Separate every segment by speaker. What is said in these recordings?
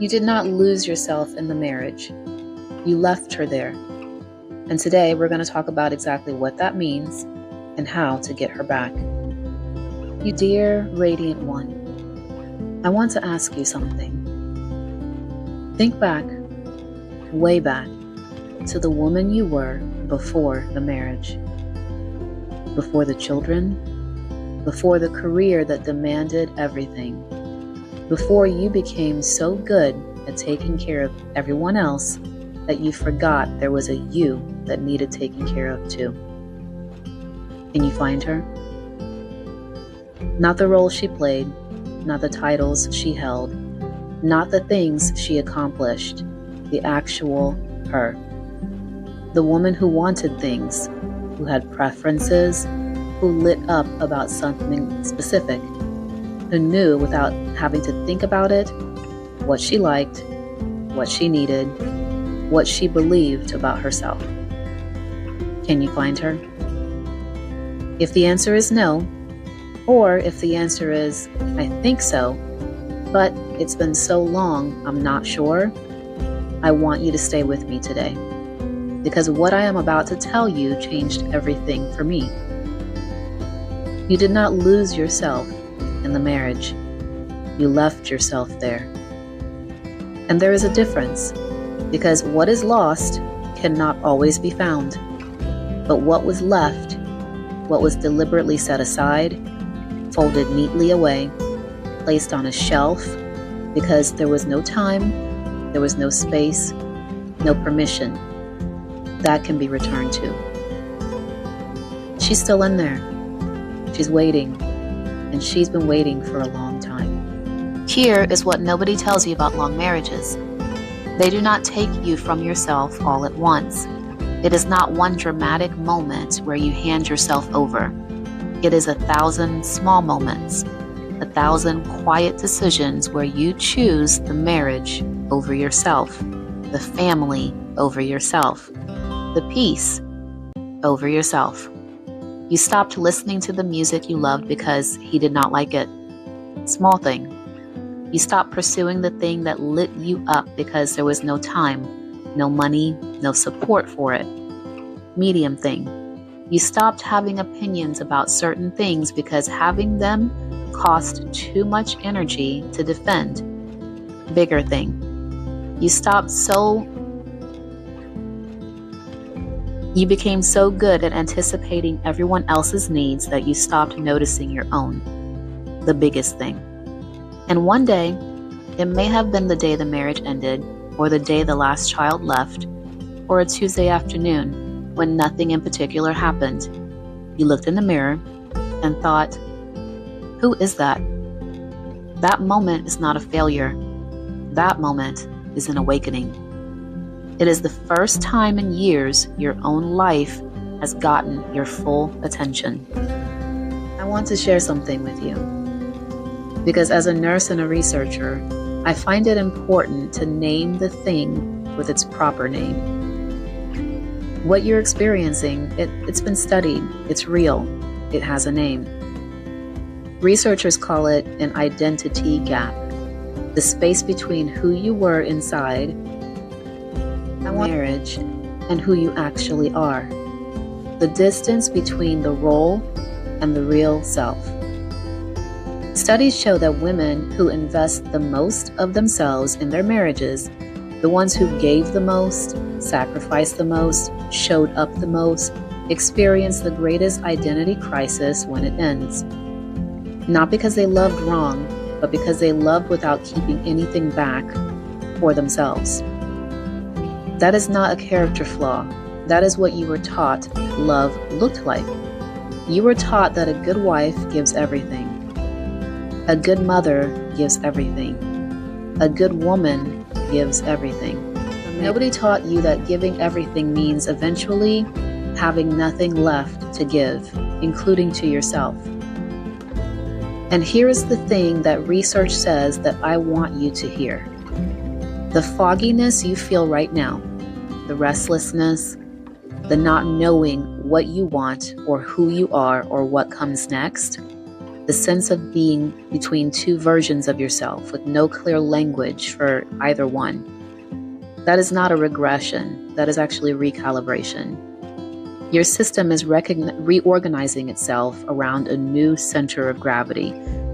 Speaker 1: You did not lose yourself in the marriage. You left her there. And today we're going to talk about exactly what that means and how to get her back. You dear Radiant One, I want to ask you something. Think back, way back, to the woman you were before the marriage, before the children, before the career that demanded everything, before you became so good at taking care of everyone else that you forgot there was a you that needed taking care of too. Can you find her? Not the role she played, not the titles she held, not the things she accomplished, the actual her. The woman who wanted things, who had preferences, who lit up about something specific, who knew without having to think about it what she liked, what she needed, what she believed about herself. Can you find her? If the answer is no, or if the answer is, I think so, but it's been so long, I'm not sure, I want you to stay with me today, because what I am about to tell you changed everything for me. You did not lose yourself in the marriage. You left yourself there. And there is a difference, because what is lost cannot always be found. But what was left, what was deliberately set aside, folded neatly away, placed on a shelf, because there was no time, there was no space, no permission, that can be returned to. She's still in there. She's waiting, and she's been waiting for a long time. Here is what nobody tells you about long marriages. They do not take you from yourself all at once. It is not one dramatic moment where you hand yourself over. It is 1,000 small moments, 1,000 quiet decisions where you choose the marriage over yourself, the family over yourself, the peace over yourself. You stopped listening to the music you loved because he did not like it. Small thing. You stopped pursuing the thing that lit you up because there was no time, no money, no support for it. Medium thing. You stopped having opinions about certain things because having them cost too much energy to defend. Bigger thing. You became so good at anticipating everyone else's needs that you stopped noticing your own. The biggest thing. And one day, it may have been the day the marriage ended, or the day the last child left, or a Tuesday afternoon when nothing in particular happened. You looked in the mirror and thought, who is that? That moment is not a failure. That moment is an awakening. It is the first time in years your own life has gotten your full attention. I want to share something with you, because as a nurse and a researcher, I find it important to name the thing with its proper name. What you're experiencing, it's been studied, it's real, it has a name. Researchers call it an identity gap, the space between who you were inside marriage and who you actually are, the distance between the role and the real self. Studies show that women who invest the most of themselves in their marriages, the ones who gave the most, sacrificed the most, showed up the most, experience the greatest identity crisis when it ends. Not because they loved wrong, but because they loved without keeping anything back for themselves. That is not a character flaw. That is what you were taught love looked like. You were taught that a good wife gives everything. A good mother gives everything. A good woman gives everything. Nobody taught you that giving everything means eventually having nothing left to give, including to yourself. And here is the thing that research says that I want you to hear. The fogginess you feel right now, the restlessness, the not knowing what you want or who you are or what comes next, the sense of being between two versions of yourself with no clear language for either one. That is not a regression. That is actually recalibration. Your system is reorganizing itself around a new center of gravity.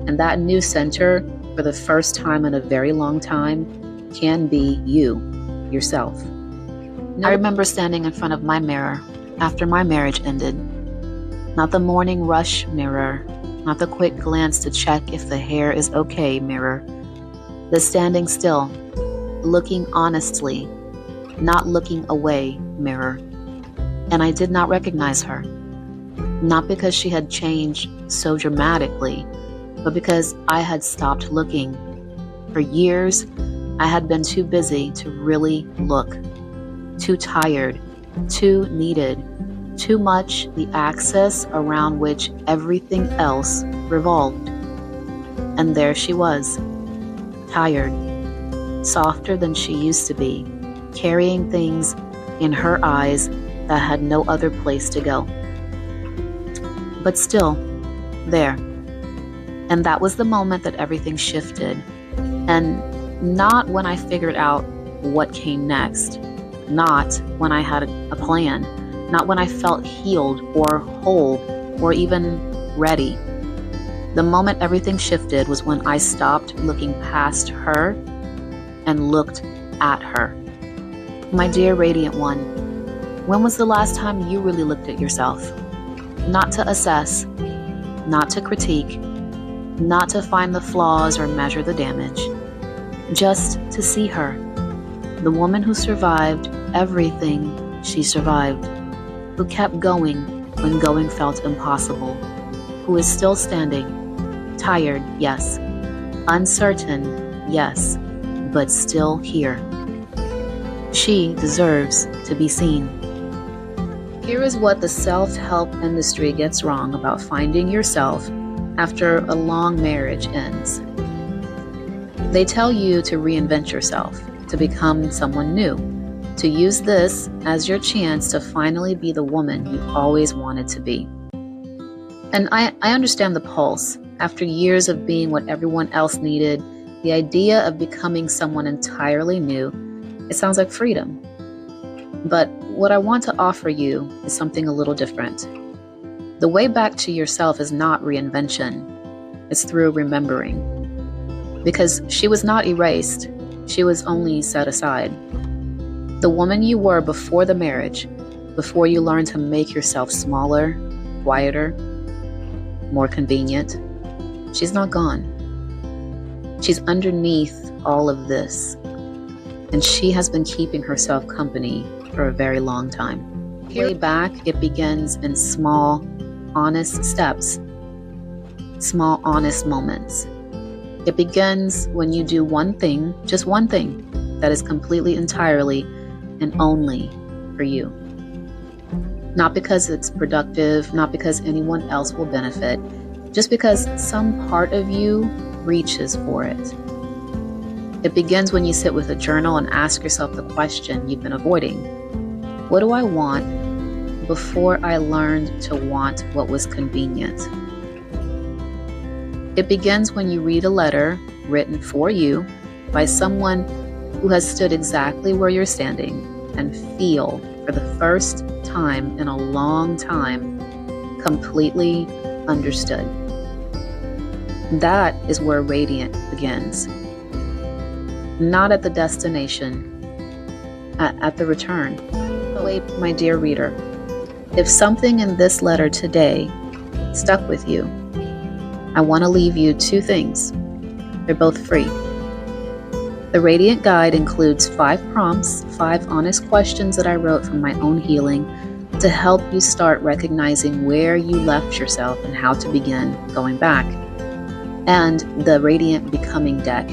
Speaker 1: And that new center, for the first time in a very long time, can be you, yourself. I remember standing in front of my mirror after my marriage ended. Not the morning rush mirror, not the quick glance to check if the hair is okay mirror. The standing still, looking honestly, not looking away mirror. And I did not recognize her. Not because she had changed so dramatically, but because I had stopped looking. For years, I had been too busy to really look. Too tired, too needed, too much the axis around which everything else revolved. And there she was, tired, softer than she used to be, carrying things in her eyes that had no other place to go. But still, there. And that was the moment that everything shifted. And not when I figured out what came next. Not when I had a plan. Not when I felt healed or whole or even ready. The moment everything shifted was when I stopped looking past her and looked at her. My dear Radiant One, when was the last time you really looked at yourself? Not to assess, not to critique, not to find the flaws or measure the damage, just to see her, the woman who survived everything she survived, who kept going when going felt impossible, who is still standing, tired, yes, uncertain, yes, but still here. She deserves to be seen. Here is what the self-help industry gets wrong about finding yourself after a long marriage ends. They tell you to reinvent yourself, to become someone new, to use this as your chance to finally be the woman you always wanted to be. And I understand the pulse. After years of being what everyone else needed, the idea of becoming someone entirely new, it sounds like freedom. But what I want to offer you is something a little different. The way back to yourself is not reinvention. It's through remembering. Because she was not erased. She was only set aside. The woman you were before the marriage, before you learned to make yourself smaller, quieter, more convenient, she's not gone. She's underneath all of this. And she has been keeping herself company for a very long time. Way back, it begins in small, honest steps, small, honest moments. It begins when you do one thing, just one thing, that is completely, entirely, and only for you. Not because it's productive, not because anyone else will benefit, just because some part of you reaches for it. It begins when you sit with a journal and ask yourself the question you've been avoiding. What do I want before I learned to want what was convenient? It begins when you read a letter written for you by someone who has stood exactly where you're standing and feel, for the first time in a long time, completely understood. That is where Radiant begins. Not at the destination, at the return. Wait, my dear reader, if something in this letter today stuck with you, I want to leave you two things. They're both free. The Radiant Guide includes 5 prompts, 5 honest questions that I wrote from my own healing to help you start recognizing where you left yourself and how to begin going back. And the Radiant Becoming deck.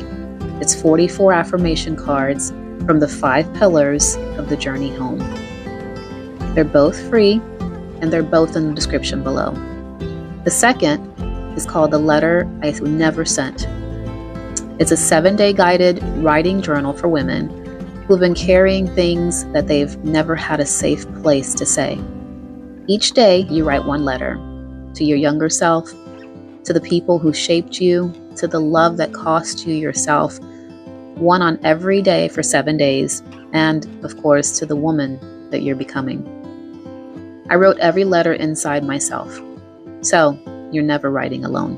Speaker 1: It's 44 affirmation cards from the 5 pillars of the journey home. They're both free, and they're both in the description below. The second is called The Letter I Never Sent. It's a 7-day guided writing journal for women who've been carrying things that they've never had a safe place to say. Each day, you write one letter to your younger self, to the people who shaped you, to the love that cost you yourself, one on every day for 7 days, and, of course, to the woman that you're becoming. I wrote every letter inside myself, so you're never writing alone.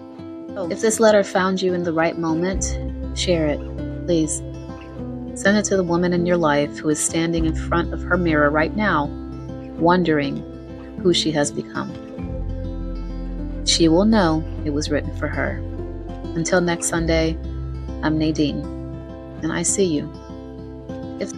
Speaker 1: If this letter found you in the right moment, share it, please. Send it to the woman in your life who is standing in front of her mirror right now, wondering who she has become. She will know it was written for her. Until next Sunday, I'm Nadine, and I see you. If